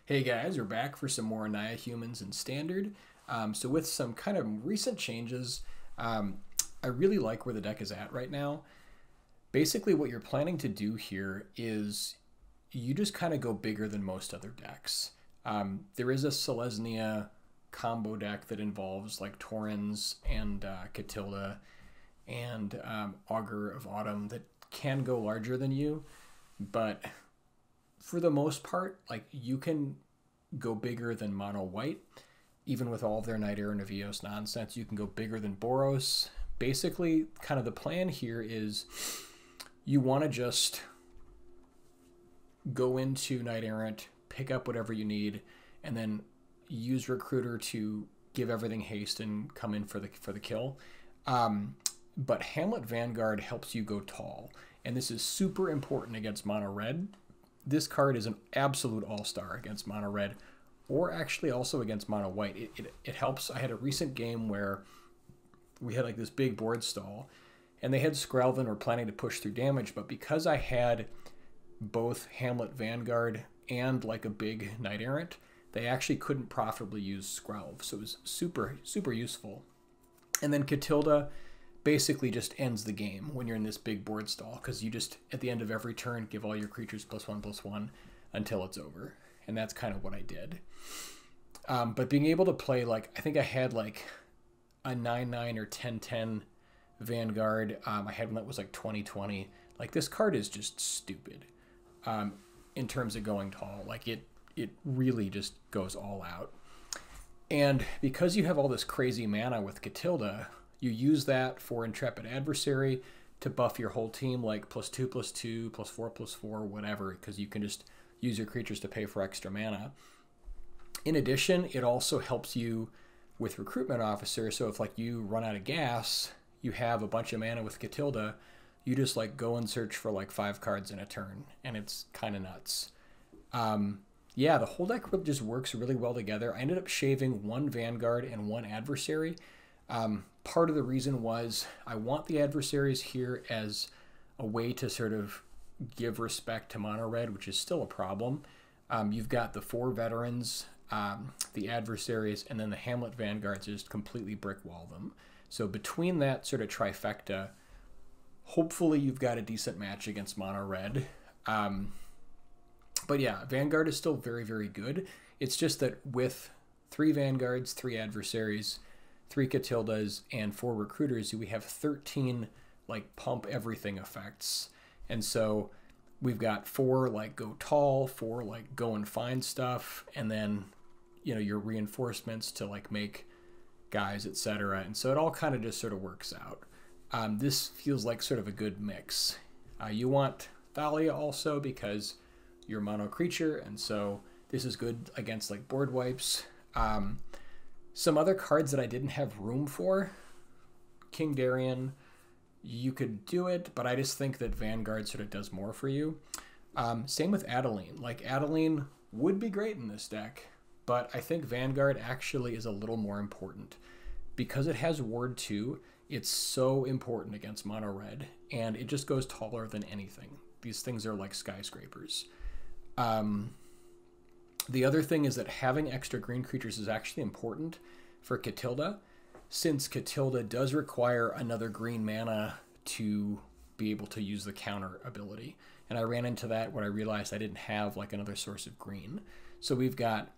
Hey guys, we're back for some more NAYAHUMANS in Standard. So with some kind of recent changes, I really like where the deck is at right now. Basically what you're planning to do here is you just kind of go bigger than most other decks. There is a Selesnya combo deck that involves like Torrens and Catilda and Augur of Autumn that can go larger than you, but for the most part, like you can go bigger than mono white, even with all of their Knight Errant Navios nonsense. You can go bigger than Boros. Basically, kind of the plan here is you want to just go into Knight Errant, pick up whatever you need, and then use Recruiter to give everything haste and come in for the kill. But Hamlet Vanguard helps you go tall, and this is super important against mono red. This card is an absolute all-star against mono red, or actually also against mono white. It helps. I had a recent game where we had like this big board stall, and they had Skrelv and were planning to push through damage, but because I had both Hamlet Vanguard and like a big Knight Errant, they actually couldn't profitably use Skrelv, so it was super, super useful. And then Catilda basically just ends the game when you're in this big board stall, because you just, at the end of every turn, give all your creatures +1/+1 until it's over. And that's kind of what I did. But being able to play, like, I think I had like a 9/9 or 10/10 Vanguard. I had one that was like 20/20. Like, this card is just stupid in terms of going tall. Like, it really just goes all out. And because you have all this crazy mana with Catilda, you use that for Intrepid Adversary to buff your whole team, like +2/+2, +4/+4, whatever, because you can just use your creatures to pay for extra mana. In addition, it also helps you with Recruitment Officer, so if like you run out of gas, you have a bunch of mana with Catilda, you just like go and search for like 5 cards in a turn, and it's kind of nuts. Yeah, the whole deck just works really well together. I ended up shaving 1 Vanguard and 1 Adversary. Part of the reason was I want the adversaries here as a way to sort of give respect to mono red, which is still a problem. You've got the 4 veterans, the adversaries, and then the Hamlet Vanguards just completely brick wall them. So between that sort of trifecta, hopefully you've got a decent match against mono red. But yeah, Vanguard is still very, very good. It's just that with 3 Vanguards, 3 adversaries, 3 Catildas, and 4 recruiters, we have 13 like pump everything effects. And so we've got 4 like go tall, 4 like go and find stuff, and then, you know, your reinforcements to like make guys, etc. And so it all kind of just sort of works out. This feels like sort of a good mix. You want Thalia also because you're a mono creature, and so this is good against like board wipes. Some other cards that I didn't have room for, King Darien, you could do it, but I just think that Vanguard sort of does more for you. Same with Adeline. Like, Adeline would be great in this deck, but I think Vanguard actually is a little more important. Because it has Ward 2, it's so important against mono red, and it just goes taller than anything. These things are like skyscrapers. The other thing is that having extra green creatures is actually important for Catilda, since Catilda does require another green mana to be able to use the counter ability. And I ran into that when I realized I didn't have like another source of green. So we've got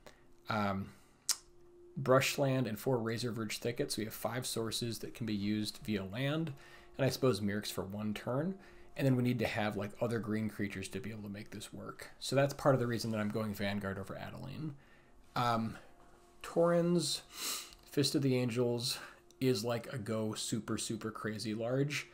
Brushland and 4 Razorverge Thickets. We have 5 sources that can be used via land, and I suppose Mirks for 1 turn. And then we need to have like other green creatures to be able to make this work. So that's part of the reason that I'm going Vanguard over Adeline. Torrens, Fist of the Angels is like a go super, super crazy large.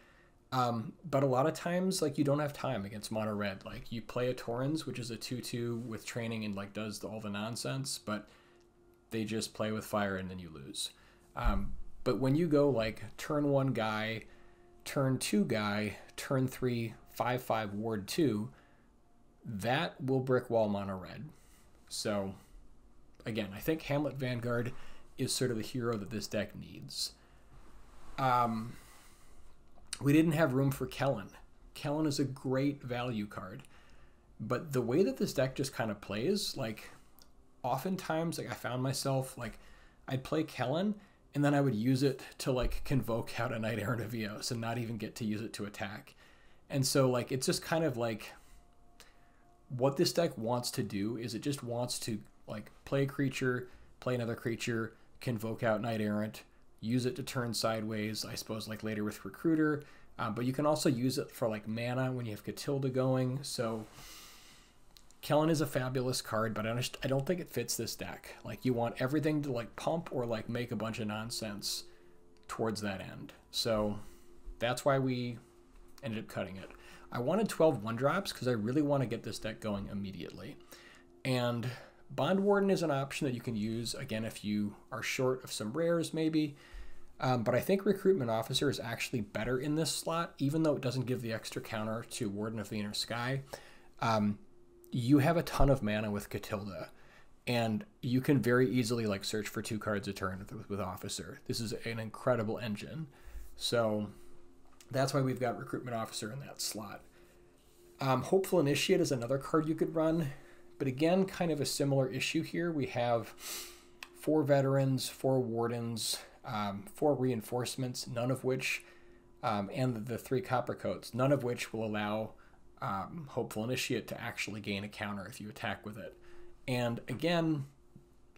But a lot of times, like, you don't have time against mono red. Like, you play a Torrens, which is a 2/2 with training and like does all the nonsense, but they just play with fire and then you lose. But when you go like turn 1 guy, turn 2 guy, turn 3, 5/5 ward 2, that will brick wall mono red. So again, I think Hamlet Vanguard is sort of the hero that this deck needs. We didn't have room for Kellen. Kellen is a great value card, but the way that this deck just kind of plays, like, oftentimes, like, I found myself, like, I'd play Kellen, and then I would use it to, like, convoke out a Knight Errant of Eos and not even get to use it to attack. And so, like, it's just kind of like, what this deck wants to do is it just wants to, like, play a creature, play another creature, convoke out Knight Errant, use it to turn sideways, I suppose, like, later with Recruiter. But you can also use it for, like, mana when you have Catilda going. So Kellen is a fabulous card, but I don't think it fits this deck. Like, you want everything to, like, pump or, like, make a bunch of nonsense towards that end. So that's why we ended up cutting it. I wanted 12 1-drops because I really want to get this deck going immediately. And Bond Warden is an option that you can use, again, if you are short of some rares, maybe. But I think Recruitment Officer is actually better in this slot, even though it doesn't give the extra counter to Warden of the Inner Sky. You have a ton of mana with Catilda, and you can very easily, like, search for 2 cards a turn with Officer. This is an incredible engine. So that's why we've got Recruitment Officer in that slot. Hopeful Initiate is another card you could run, but again, kind of a similar issue here. We have 4 Veterans, 4 Wardens, 4 Reinforcements, none of which, and the 3 Copper Coats, none of which will allow Hopeful Initiate to actually gain a counter if you attack with it. And again,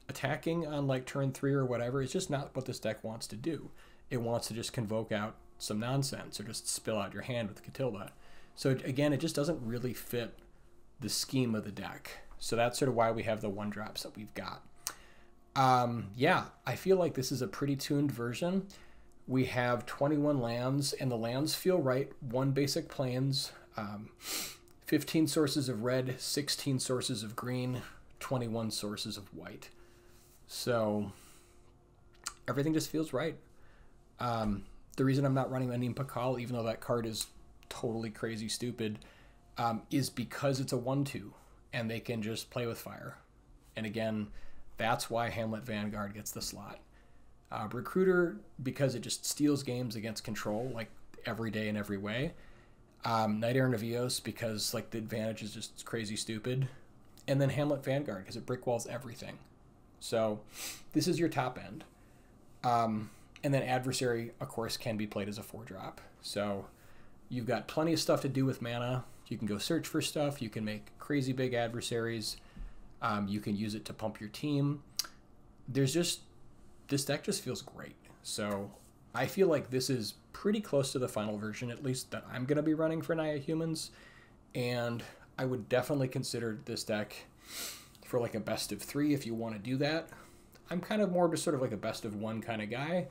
attacking on, like, turn 3 or whatever is just not what this deck wants to do. It wants to just convoke out some nonsense or just spill out your hand with Catilda. So again, it just doesn't really fit the scheme of the deck. So that's sort of why we have the 1-drops that we've got. Yeah, I feel like this is a pretty tuned version. We have 21 lands, and the lands feel right. 1 basic plains, 15 sources of red, 16 sources of green, 21 sources of white. So everything just feels right. The reason I'm not running Anim Pakal, even though that card is totally crazy stupid, is because it's a 1/2, and they can just play with fire. And again, that's why Hamlet Vanguard gets the slot. Recruiter, because it just steals games against control, like, every day in every way. Knight Errant of Eos, because, like, the advantage is just crazy stupid. And then Hamlet Vanguard, because it brickwalls everything. So this is your top end. And then Adversary, of course, can be played as a 4-drop. So you've got plenty of stuff to do with mana. You can go search for stuff. You can make crazy big adversaries. You can use it to pump your team. This deck just feels great. So I feel like this is pretty close to the final version, at least that I'm going to be running for NAYAHUMANS. And I would definitely consider this deck for, like, a best of 3 if you want to do that. I'm kind of more just sort of like a best of 1 kind of guy.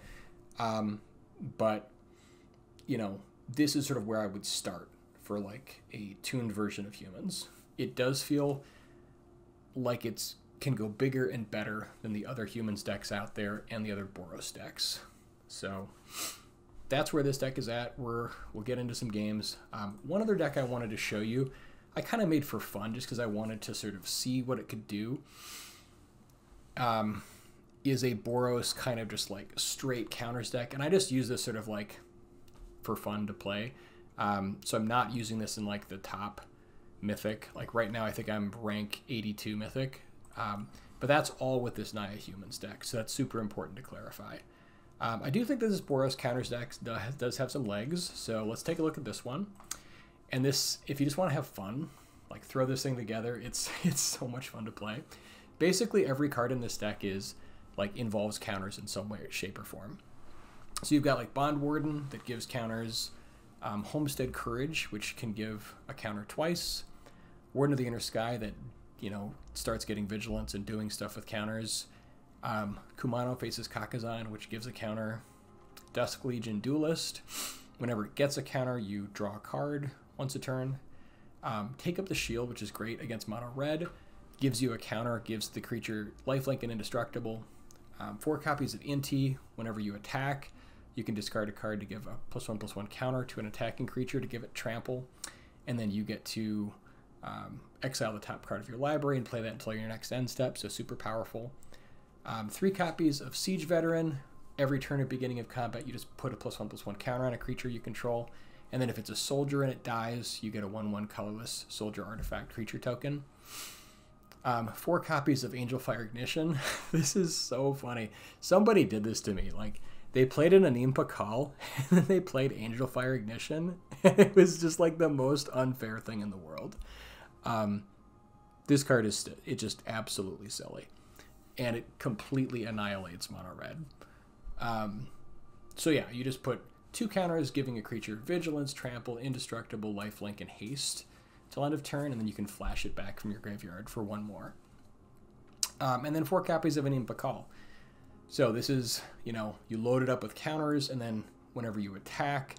But, you know, this is sort of where I would start for, like, a tuned version of Humans. It does feel like it's can go bigger and better than the other Humans decks out there and the other Boros decks. So that's where this deck is at. We'll get into some games. One other deck I wanted to show you, I kind of made for fun just because I wanted to sort of see what it could do, is a Boros kind of just, like, straight counters deck. And I just use this sort of, like, for fun to play. So I'm not using this in, like, the top Mythic. Like, right now I think I'm rank 82 Mythic. But that's all with this NAYAHUMANS deck, so that's super important to clarify. I do think that this Boros counters deck does have some legs, so let's take a look at this one. And this, if you just want to have fun, like, throw this thing together, it's so much fun to play. Basically, every card in this deck is, like, involves counters in some way, shape, or form. So you've got, like, Bond Warden that gives counters, Homestead Courage, which can give a counter twice, Warden of the Inner Sky that, you know, starts getting vigilance and doing stuff with counters. Kumano faces Kakazan, which gives a counter. Dusk Legion Duelist. Whenever it gets a counter, you draw a card once a turn. Take Up the Shield, which is great against mono red. Gives you a counter, gives the creature lifelink and indestructible. 4 copies of Inti. Whenever you attack, you can discard a card to give a +1/+1 counter to an attacking creature to give it trample. And then you get to exile the top card of your library and play that until your next end step, so super powerful. 3 copies of Siege Veteran. Every turn at beginning of combat, you just put a +1/+1 counter on a creature you control. And then if it's a soldier and it dies, you get a 1/1 colorless soldier artifact creature token. 4 copies of Angel Fire Ignition. This is so funny. Somebody did this to me. Like, they played an Anim Pakal, and then they played Angel Fire Ignition. And it was just like the most unfair thing in the world. This card is just absolutely silly. And it completely annihilates mono red. So yeah, you just put 2 counters, giving a creature Vigilance, Trample, Indestructible, Lifelink, and Haste till end of turn, and then you can flash it back from your graveyard for 1 more. And then 4 copies of Anim Pakal. So this is, you know, you load it up with counters, and then whenever you attack,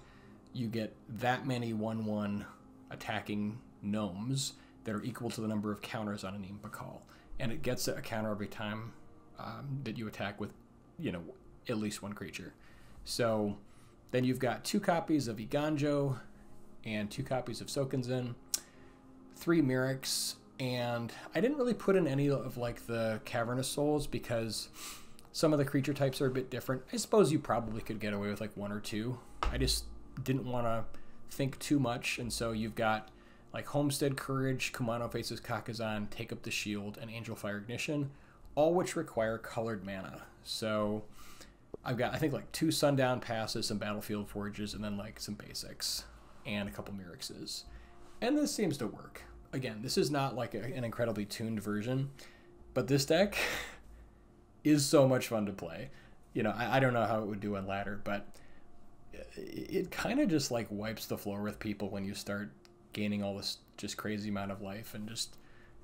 you get that many 1/1 attacking gnomes that are equal to the number of counters on Anim Pakal. And it gets a counter every time that you attack with, you know, at least 1 creature. So then you've got 2 copies of Iganjo and 2 copies of Sokenzin, 3 Myrics, and I didn't really put in any of like the Cavernous Souls because some of the creature types are a bit different. I suppose you probably could get away with like 1 or 2. I just didn't want to think too much, and so you've got like Homestead Courage, Kumano Faces Kakazan, Take Up the Shield, and Angel Fire Ignition, all which require colored mana. So I've got, I think, like 2 Sundown Passes, some Battlefield Forges, and then like some basics and a couple Myrixes. And this seems to work. Again, this is not like an incredibly tuned version, but this deck is so much fun to play. You know, I don't know how it would do on ladder, but it kind of just like wipes the floor with people when you start gaining all this just crazy amount of life, and just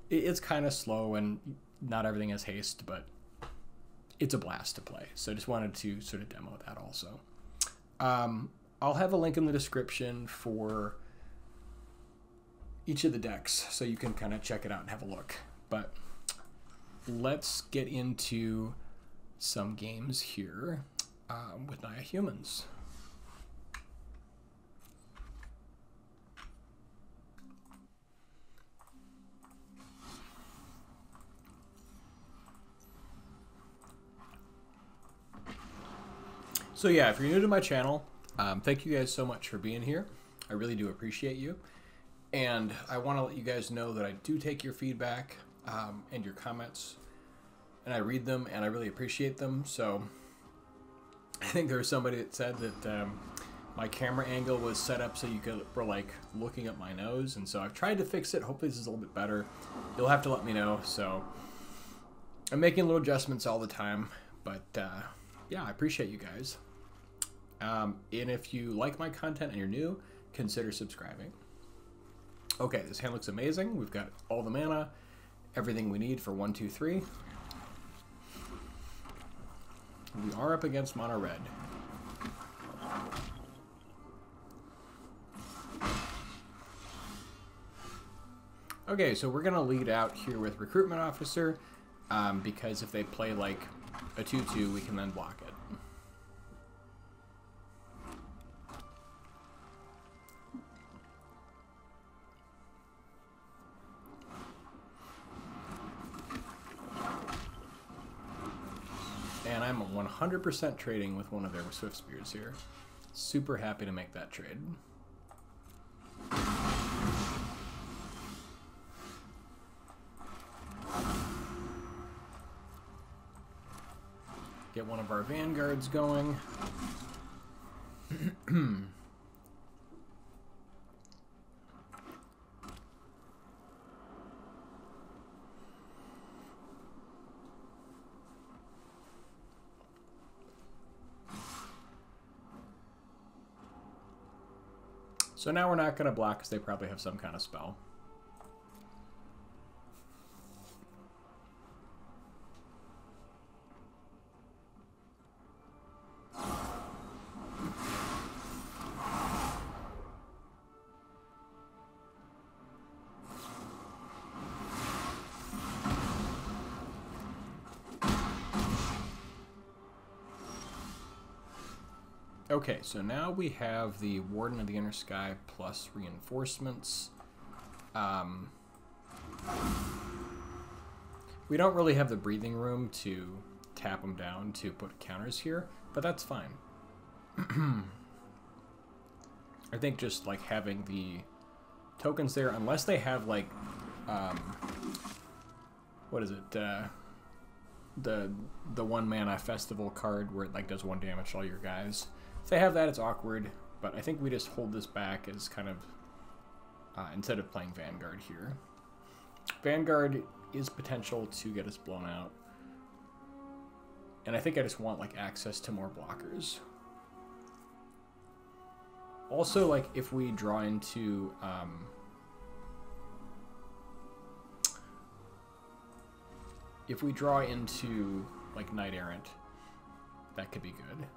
it's kind of slow and not everything has haste, but it's a blast to play. So I just wanted to sort of demo that also. I'll have a link in the description for each of the decks so you can kind of check it out and have a look. But let's get into some games here with NAYAHUMANS. So yeah, if you're new to my channel, thank you guys so much for being here. I really do appreciate you. And I want to let you guys know that I do take your feedback and your comments, and I read them, and I really appreciate them. So I think there was somebody that said that my camera angle was set up so you were like looking at my nose, and so I've tried to fix it. Hopefully this is a little bit better. You'll have to let me know. So I'm making little adjustments all the time, but yeah, I appreciate you guys. And if you like my content and you're new, consider subscribing. Okay, this hand looks amazing. We've got all the mana, everything we need for 1, 2, 3. We are up against mono red. Okay, so we're gonna lead out here with Recruitment Officer, because if they play like a 2/2, we can then block it. And I'm 100% trading with one of their Swift Spears here. Super happy to make that trade. Get one of our Vanguards going. So now we're not going to block because they probably have some kind of spell. Okay, so now we have the Warden of the Inner Sky plus reinforcements. We don't really have the breathing room to tap them down to put counters here, but that's fine. I think just like having the tokens there, unless they have like what is it? The 1 mana festival card where it like does 1 damage to all your guys. If they have that, it's awkward, but I think we just hold this back as kind of instead of playing Vanguard here. Vanguard is potential to get us blown out, and I think I just want like access to more blockers. Also, like if we draw into like Knight Errant, that could be good.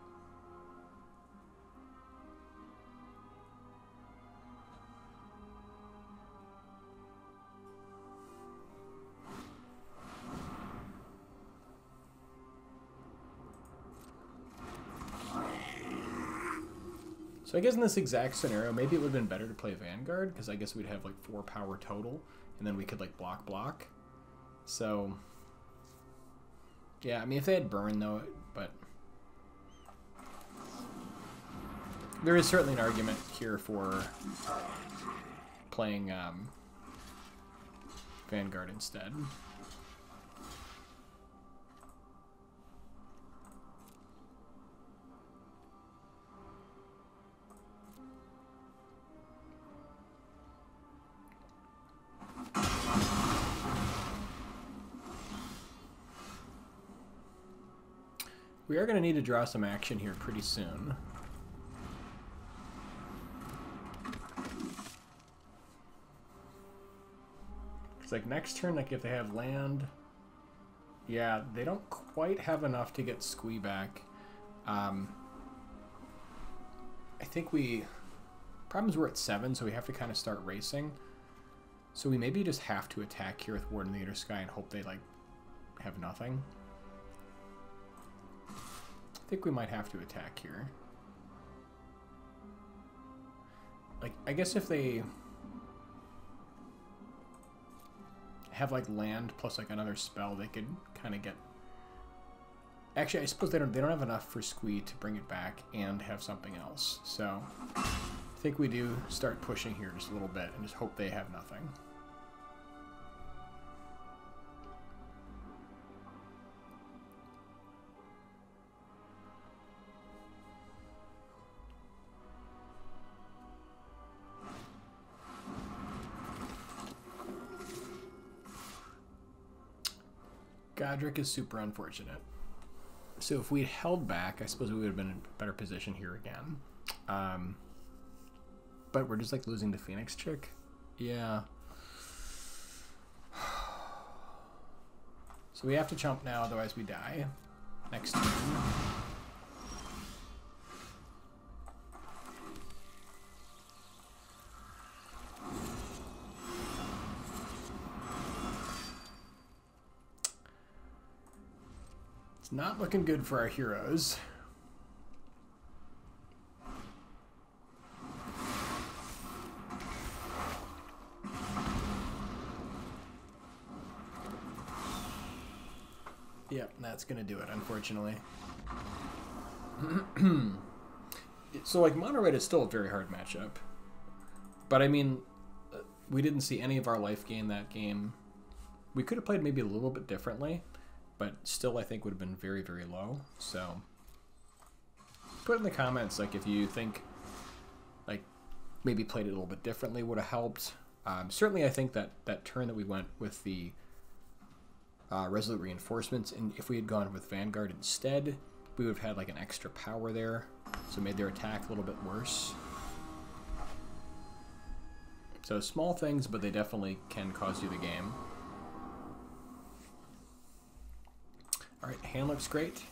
So I guess in this exact scenario, maybe it would have been better to play Vanguard, because I guess we'd have like 4 power total, and then we could like block. So yeah, I mean if they had burn though, but there is certainly an argument here for playing Vanguard instead. We are going to need to draw some action here pretty soon. It's like next turn, like if they have land, yeah, they don't quite have enough to get Squee back. I think problem is we're at 7, so we have to kind of start racing. So we maybe just have to attack here with Warden of the Inner Sky and hope they like have nothing. I think we might have to attack here. Like, I guess if they have like land plus like another spell, they could kind of get. Actually, I suppose they don't have enough for Squee to bring it back and have something else. So I think we do start pushing here just a little bit and just hope they have nothing. Godric is super unfortunate. So if we'd held back, I suppose we would have been in a better position here again. But we're just like losing to Phoenix Chick. Yeah. So we have to chump now, otherwise we die. Next turn. It's not looking good for our heroes. Yep, that's gonna do it, unfortunately. So, like, Mono Red is still a very hard matchup. But, I mean, we didn't see any of our life gain that game. We could have played maybe a little bit differently, but still I think would have been very, very low. So put in the comments, like, if you think, like, maybe played it a little bit differently would have helped. Certainly I think that turn that we went with the Resolute Reinforcements, and if we had gone with Vanguard instead, we would have had, like, an extra power there, so it made their attack a little bit worse. So small things, but they definitely can cause you the game. All right, hand looks great.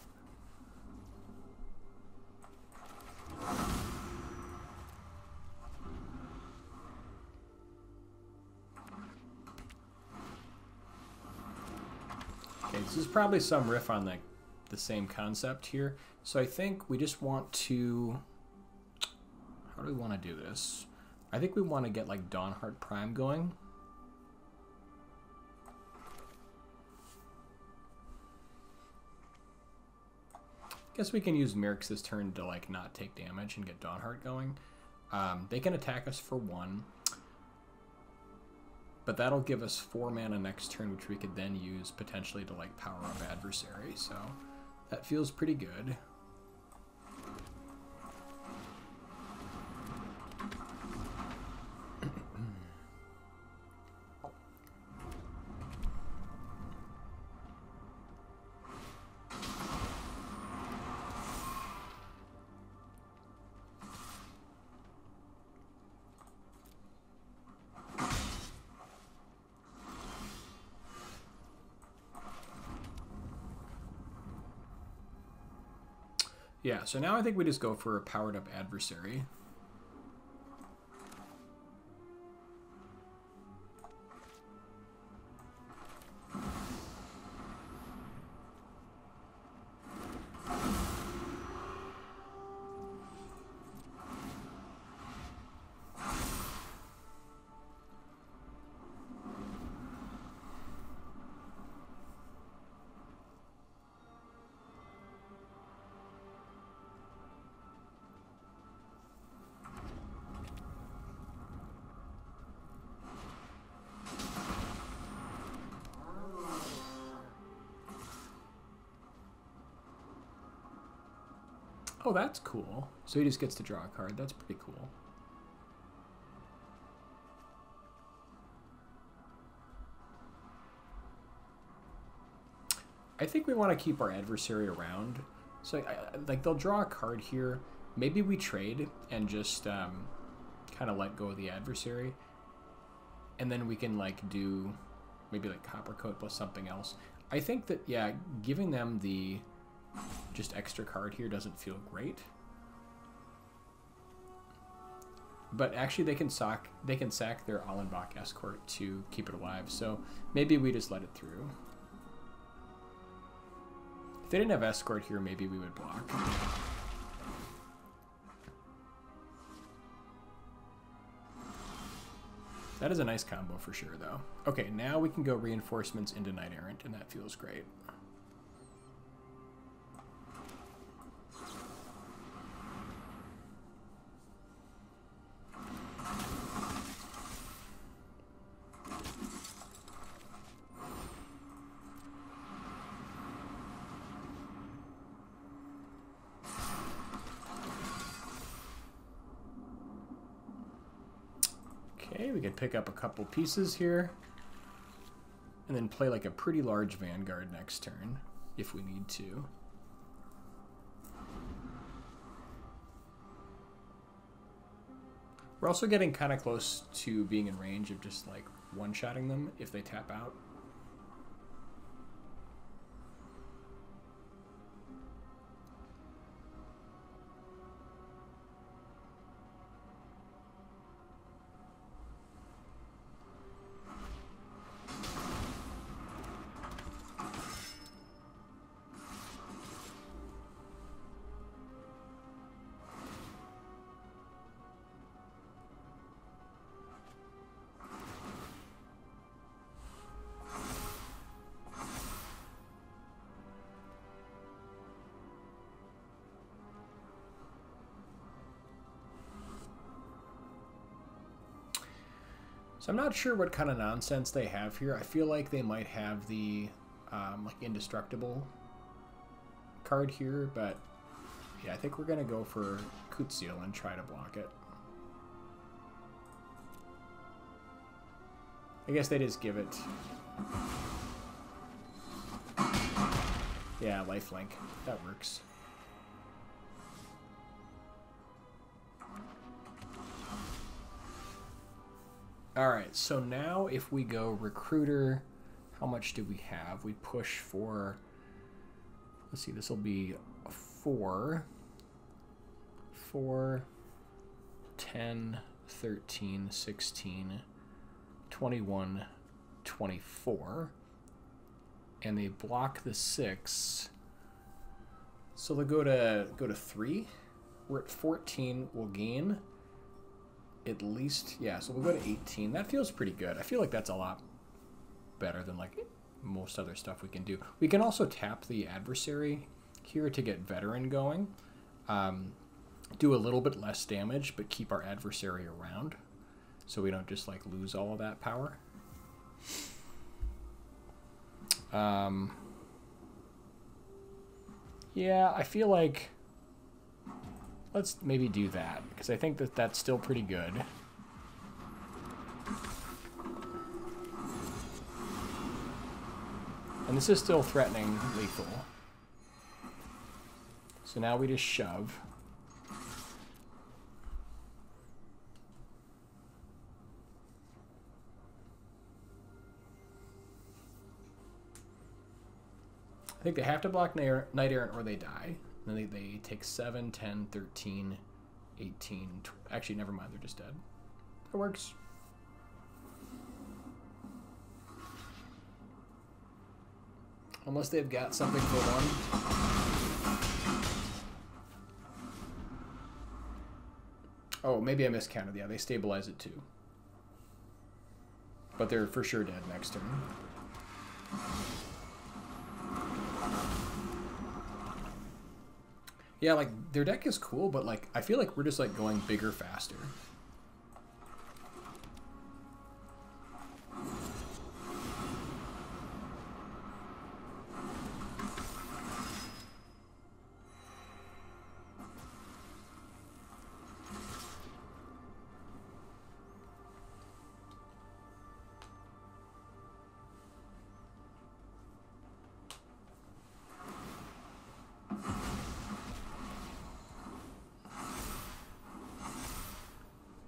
Okay, this is probably some riff on the same concept here. So I think we just want to, how do we want to do this? I think we want to get like Dawnheart Prime going. Guess we can use Merrick's this turn to like not take damage and get Dawnheart going. They can attack us for 1. But that'll give us 4 mana next turn, which we could then use potentially to like power up adversary. So that feels pretty good. Yeah, so now I think we just go for a powered up adversary. Oh, that's cool. So he just gets to draw a card. That's pretty cool. I think we want to keep our adversary around. So, like, they'll draw a card here. Maybe we trade and just kind of let go of the adversary. And then we can, like, do maybe, like, Copper Coat plus something else. I think that, yeah, giving them the just extra card here doesn't feel great. But actually they can sack their Allenbach Escort to keep it alive. So maybe we just let it through. If they didn't have Escort here, maybe we would block. That is a nice combo for sure, though. Okay, now we can go reinforcements into Knight Errant, and that feels great. Okay, we can pick up a couple pieces here and then play like a pretty large Vanguard next turn if we need to. We're also getting kind of close to being in range of just like one-shotting them if they tap out. So I'm not sure what kind of nonsense they have here. I feel like they might have the like indestructible card here, but yeah, I think we're gonna go for Kutsil and try to block it. I guess they just give it. Yeah, lifelink. That works. Alright, so now if we go Recruiter, how much do we have? We push for, let's see, this will be 4, 10, 13, 16, 21, 24. And they block the 6. So they'll go to 3. We're at 14, we'll gain at least, yeah, so we'll go to 18. That feels pretty good. I feel like that's a lot better than like most other stuff we can do. We can also tap the adversary here to get Veteran going. Do a little bit less damage, but keep our adversary around so we don't just like lose all of that power. Yeah, I feel like let's maybe do that, because I think that that's still pretty good. And this is still threatening lethal. So now we just shove. I think they have to block Knight Errant or they die. Then they take 7, 10, 13, 18. Actually, never mind. They're just dead. That works. Unless they've got something for one. Oh, maybe I miscounted. Yeah, they stabilize it too. But they're for sure dead next turn. Yeah, like, their deck is cool, but, like, I feel like we're just, like, going bigger faster.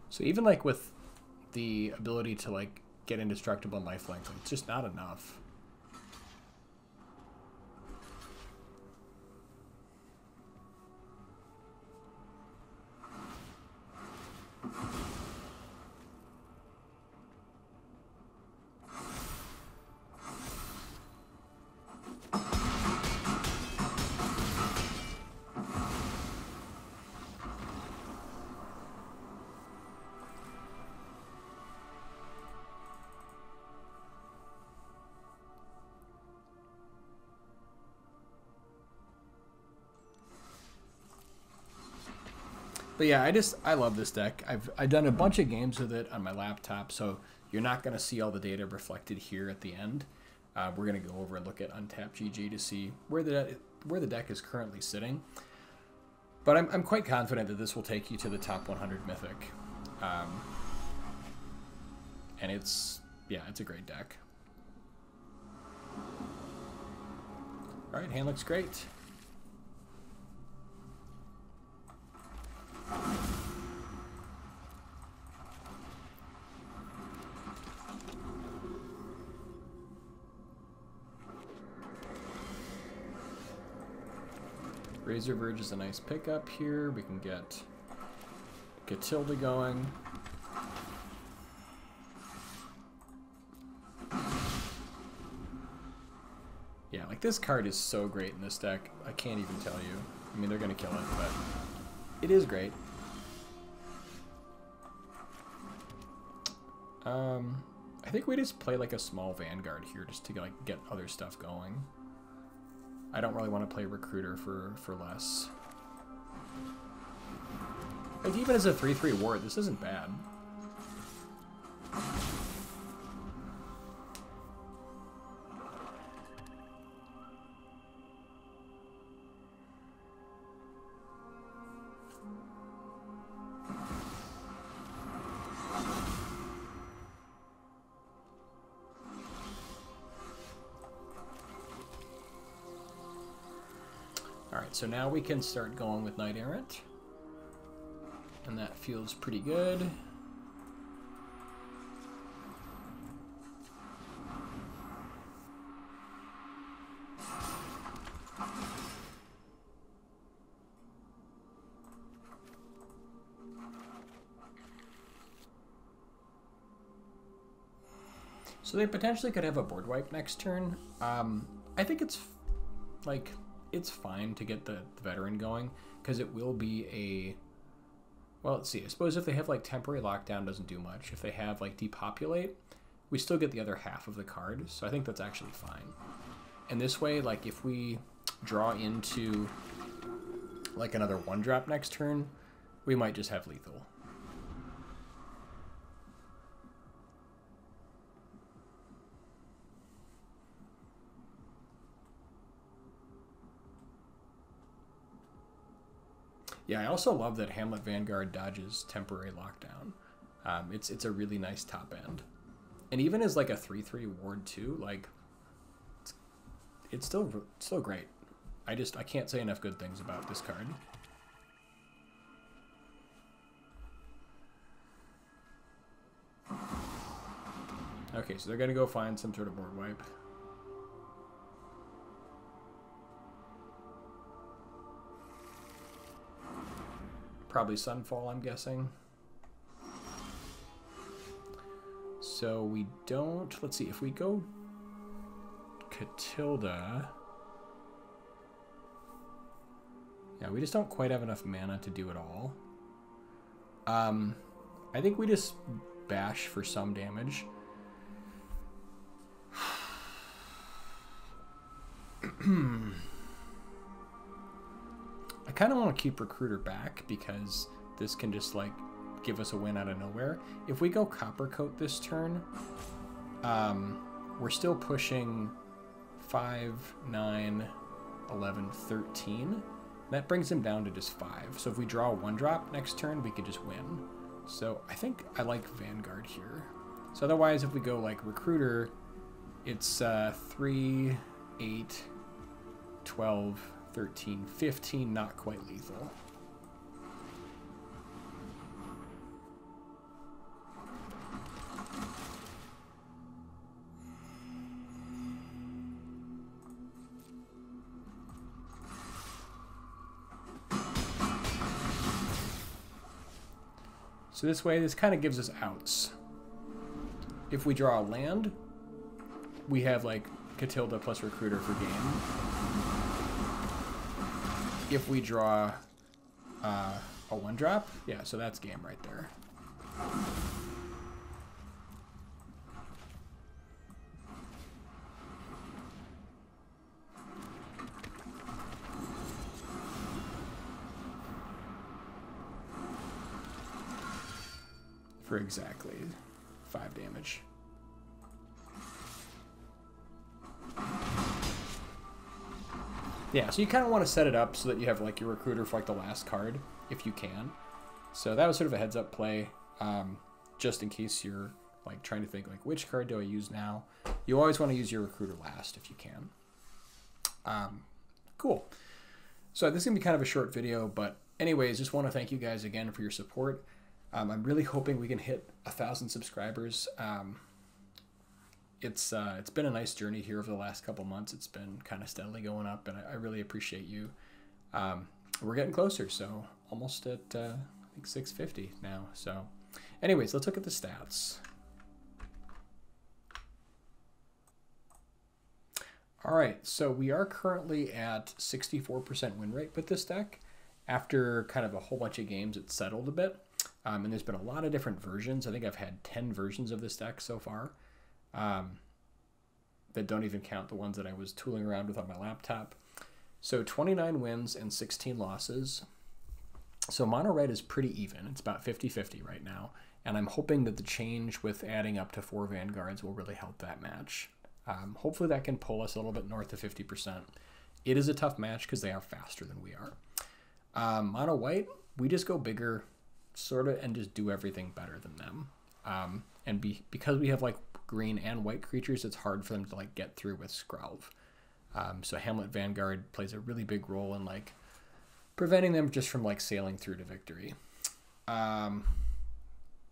So even like with the ability to like get indestructible and lifelink, it's just not enough. But yeah, I love this deck. I've done a bunch of games with it on my laptop, so you're not going to see all the data reflected here at the end. We're going to go over and look at Untapped GG to see where the deck is currently sitting. But I'm quite confident that this will take you to the top 100 Mythic. And it's a great deck. All right, hand looks great. Razor Verge is a nice pickup here. We can get Gatilda going. Yeah, like this card is so great in this deck. I can't even tell you. I mean, they're going to kill it, but it is great. I think we just play like a small Vanguard here just to like get other stuff going. I don't really want to play Recruiter for less. Like even as a 3/3 ward, this isn't bad. So now we can start going with Knight Errant. And that feels pretty good. So they potentially could have a board wipe next turn. I think it's like it's fine to get the veteran going because it will be a, well, let's see. I suppose if they have like temporary lockdown, doesn't do much. If they have like depopulate, we still get the other half of the card. So I think that's actually fine. And this way, like if we draw into like another 1-drop next turn, we might just have lethal. Yeah, I also love that Hamlet Vanguard dodges temporary lockdown. It's a really nice top end. And even as like a 3/3 ward too, like it's still great. I can't say enough good things about this card. Okay, so they're gonna go find some sort of board wipe. Probably Sunfall, I'm guessing. So we don't, let's see, if we go Catilda, yeah, we just don't quite have enough mana to do it all. I think we just bash for some damage. I kind of want to keep Recruiter back because this can just like give us a win out of nowhere. If we go Copper Coat this turn, we're still pushing 5, 9, 11, 13. That brings him down to just 5. So if we draw a 1-drop next turn, we could just win. So I think I like Vanguard here. So otherwise, if we go like Recruiter, it's 3, 8, 12, 13, 15, not quite lethal. So this way, this kind of gives us outs. If we draw a land, we have like Catilda plus Recruiter for game. If we draw a 1-drop, yeah, so that's game right there. For exactly 5 damage. Yeah, so you kind of want to set it up so that you have like your Recruiter for like the last card, if you can. So that was sort of a heads up play, just in case you're like trying to think like, which card do I use now? You always want to use your Recruiter last if you can. Cool. So this is going to be kind of a short video, but anyways, just want to thank you guys again for your support. I'm really hoping we can hit 1,000 subscribers. It's been a nice journey here over the last couple months. It's been kind of steadily going up, and I really appreciate you. We're getting closer, so almost at I think 650 now. So anyways, let's look at the stats. All right, so we are currently at 64% win rate with this deck. After kind of a whole bunch of games, it's settled a bit. And there's been a lot of different versions. I think I've had 10 versions of this deck so far. That don't even count the ones that I was tooling around with on my laptop. So 29 wins and 16 losses. So mono red is pretty even. It's about 50-50 right now. And I'm hoping that the change with adding up to 4 Vanguards will really help that match. Hopefully that can pull us a little bit north of 50%. It is a tough match because they are faster than we are. Mono white, we just go bigger, sort of, and just do everything better than them. Because we have like green and white creatures, it's hard for them to like get through with Skrelv. So Hamlet Vanguard plays a really big role in like preventing them just from like sailing through to victory.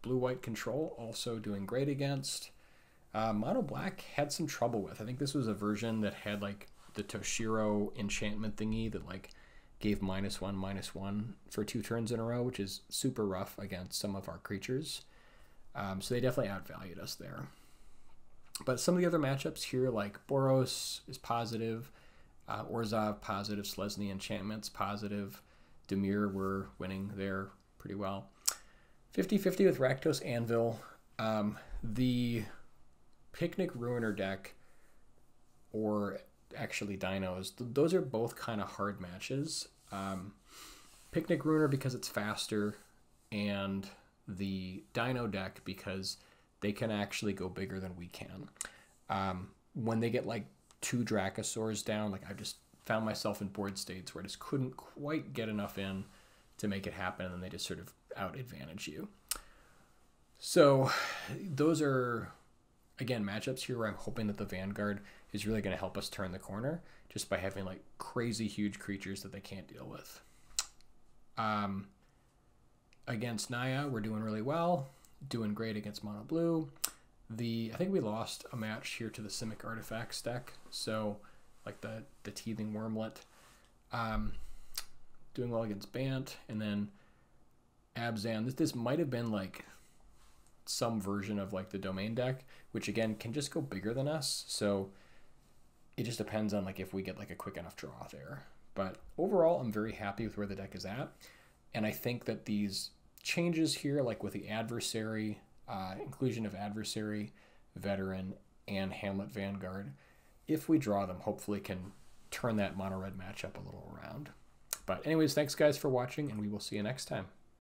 Blue-white control also doing great against. Mono black had some trouble with. I think this was a version that had like the Toshiro enchantment thingy that like gave -1/-1 for 2 turns in a row, which is super rough against some of our creatures. So they definitely outvalued us there. But some of the other matchups here, like Boros is positive, Orzhov positive, Selesny enchantments positive, Dimir we're winning there pretty well. 50-50 with Rakdos Anvil. The Picnic Ruiner deck, or actually Dinos, those are both kind of hard matches. Picnic Ruiner because it's faster, and the Dino deck because they can actually go bigger than we can. When they get like 2 Dracosaurs down, like I've just found myself in board states where I just couldn't quite get enough in to make it happen, and then they just sort of out advantage you. So those are, again, matchups here where I'm hoping that the Vanguard is really going to help us turn the corner just by having like crazy huge creatures that they can't deal with. Against Naya, we're doing really well, doing great against mono blue. I think we lost a match here to the Simic Artifacts deck, so like the Teething Wormlet. Doing well against Bant, and then Abzan. This might have been like some version of like the Domain deck, which again can just go bigger than us, so it just depends on like if we get like a quick enough draw there. But overall, I'm very happy with where the deck is at, and I think that these changes here, like with the Adversary, inclusion of Adversary, Veteran, and Hamlet Vanguard, if we draw them, hopefully can turn that mono-red matchup a little around. But anyways, thanks guys for watching, and we will see you next time.